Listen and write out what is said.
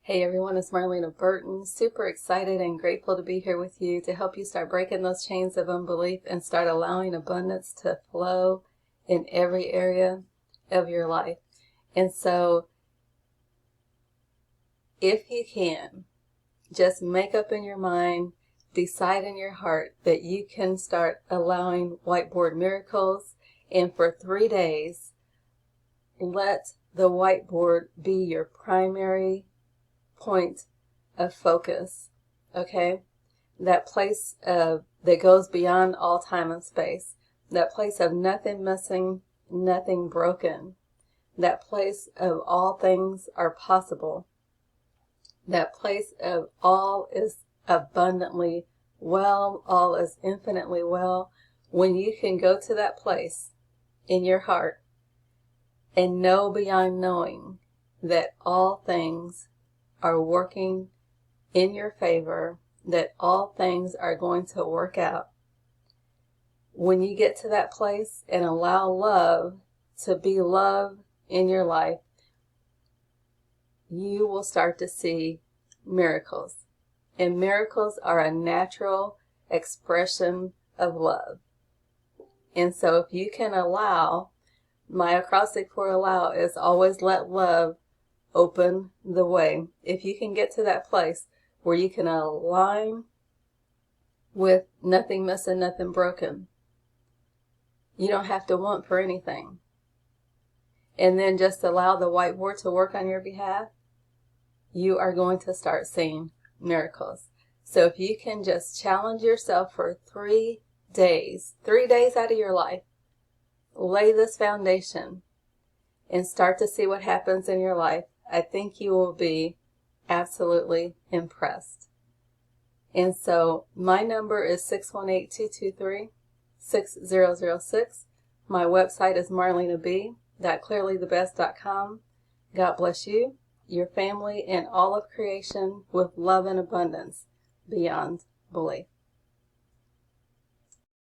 Hey everyone, it's Marlena Burton. Super excited and grateful to be here with you to help you start breaking those chains of unbelief and start allowing abundance to flow in every area of your life. And so, if you can, just make up in your mind, decide in your heart that you can start allowing whiteboard miracles, and for 3 days, let the whiteboard be your primary point of focus, okay? That place that goes beyond all time and space, that place of nothing missing, nothing broken, that place of all things are possible, that place of all is abundantly well, all is infinitely well. When you can go to that place in your heart and know beyond knowing that all things are working in your favor, that all things are going to work out. When you get to that place and allow love to be love in your life, you will start to see miracles. And miracles are a natural expression of love. And so if you can allow, my acrostic for allow is always let love open the way. If you can get to that place where you can align with nothing missing, nothing broken, you don't have to want for anything. And then just allow the whiteboard to work on your behalf, you are going to start seeing miracles. So if you can just challenge yourself for 3 days, 3 days out of your life, lay this foundation and start to see what happens in your life, I think you will be absolutely impressed. And so my number is 618-223-6006. My website is marlenab.clearlythebest.com. God bless you, your family, and all of creation with love and abundance beyond belief.